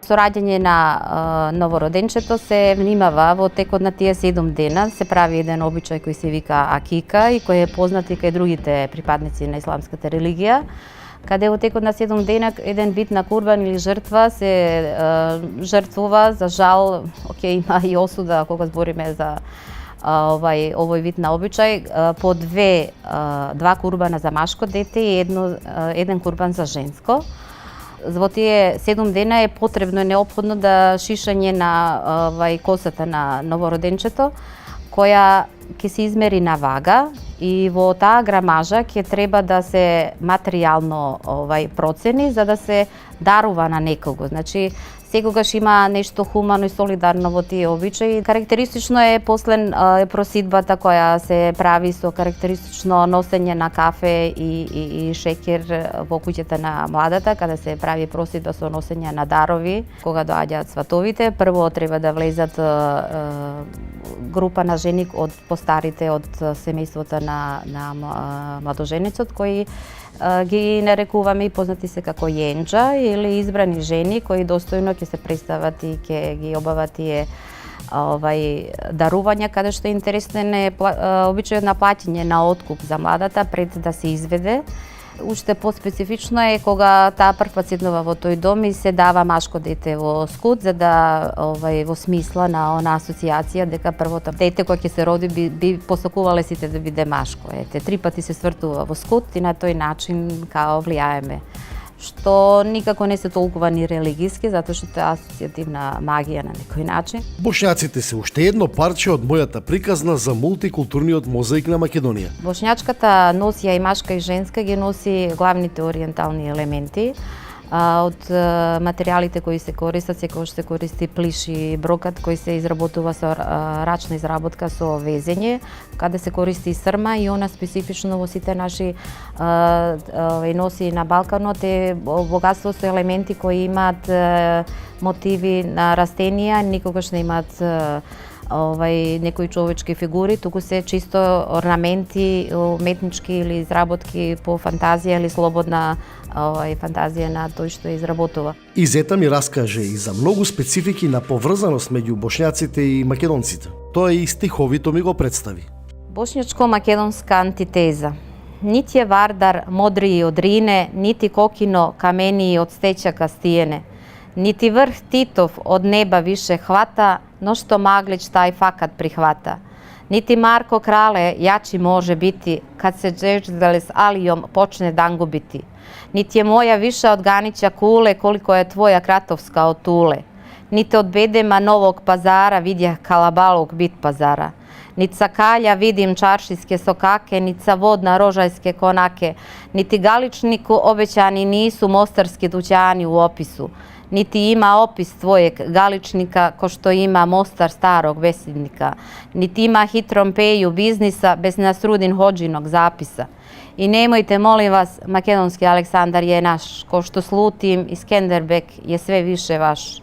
Со раѓање на новороденчето се внимава во текот на тие 7 дена, се прави еден обичај кој се вика акика и кој е познат и кај другите припадници на исламската религија, каде во текот на 7 дена еден вид на курбан или жртва се жртвува. За жал, има и осуда кога збориме за овој вид на обичај, по два курбана за машко дете и еден курбан за женско. Во тие 7 дена е потребно и неопходно да шишање на косата на новороденчето, која ќе се измери на вага и во таа грамажа ќе треба да се материјално процени за да се дарува на некого. Значи, секогаш има нешто хумано и солидарно во тие обичаи. Карактеристично е после просидбата која се прави со карактеристично носење на кафе и шеќер во куќата на младата, каде се прави просидба со носење на дарови. Кога доаѓаат сватовите, прво треба да влезат група на жени од постарите од семејството на младоженецот, кои ги нарекуваме и познати се како јенџа или избрани жени кои достојно ќе се представат и ќе ги обават тие дарувања, каде што е интересен е обичајот на плаќање на откуп за младата пред да се изведе. Уште поспецифично е кога таа прв пат седнува во тој дом и се дава машко дете во скут, за да во смисла на она асоциација дека првото дете кое ќе се роди би посакувале сите да биде машко. 3 пати се свртува во скут и на тој начин као влијаеме. Што никако не се толкува ни религиски, затоа што тоа е асоцијативна магија на некој начин. Бошњаците се уште едно парче од мојата приказна за мултикултурниот мозаик на Македонија. Бошњачката носија и машка и женска ги носи главните ориентални елементи. Од материјалите кои се користат, секогаш се користи плиш и брокат кој се изработува со рачна изработка со везење, каде се користи и срма и она специфично во сите наши носи на Балканот е богатство со елементи кои имаат мотиви на растенија, никогаш не имаат некои човечки фигури, туку се чисто орнаменти, уметнички или изработки по фантазија или слободна фантазија на тој што изработува. Изета ми раскаже и за многу специфики на поврзаност меѓу бошњаците и македонците. Тоа и стиховито ми го представи. Бошњачко-македонска антитеза. Нити е Вардар модрiji од Рине, нити Кокино каменiji од стечака стиене. Нити врх Титов од неба више хвата, но што Маглич тај факат прихвата. Нити Марко Крале јачи може бити, кад се Джеđdale с Алијом почне дангубити. Нити е моја виша од Ганича куле, колико е твоја кратовска од Туле. Нити од Бедема Новог Пазара видях Калабалог бит пазара. Нити са Калја видим чаршијске сокаке, нити са водна рожајске конаке, нити Галичнику обеќани нису мостарски дуќани у опису. Niti ima opis tvojeg Galičnika ko što ima Mostar starog vesidnika. Niti ima hitrompeju biznisa bez Nasrudin Hodžinog zapisa. I nemojte, molim vas, makedonski Aleksandar je naš, ko što slutim i Skenderbeg je sve više vaš.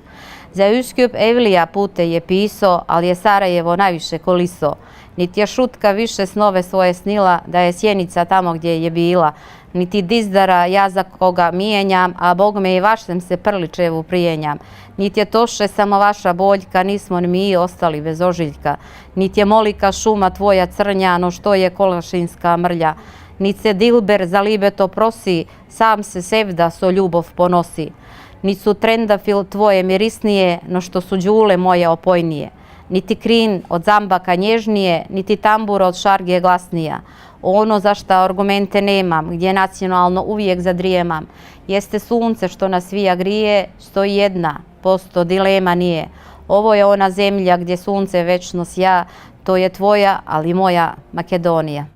Za Üsküp Evlija pute je pisao, ali je Sarajevo najviše koliso. Niti je Šutka više snove svoje snila, da je Sjenica tamo gdje je bila. Niti Dizdara ja za koga mijenjam, a Bog me i vašem se Prličevu prijenjam. Niti je Toše samo vaša boljka, nismo ni mi ostali bez ožiljka. Niti je Molika šuma tvoja crnja, no što je Kolašinska mrlja. Niti se Dilber za libeto prosi, sam se sevda so ljubov ponosi. Niti su trendafil tvoje mirisnije, no što su đule moje opojnije. Niti krin od zambaka nježnije, niti tambura od šargije glasnija. Ono za šta argumente nemam, gdje nacionalno uvijek zadrijemam, jeste sunce što nas svija grije, 101% dilema nije. Ovo je ona zemlja gdje sunce večno sja, to je tvoja, ali moja Makedonija.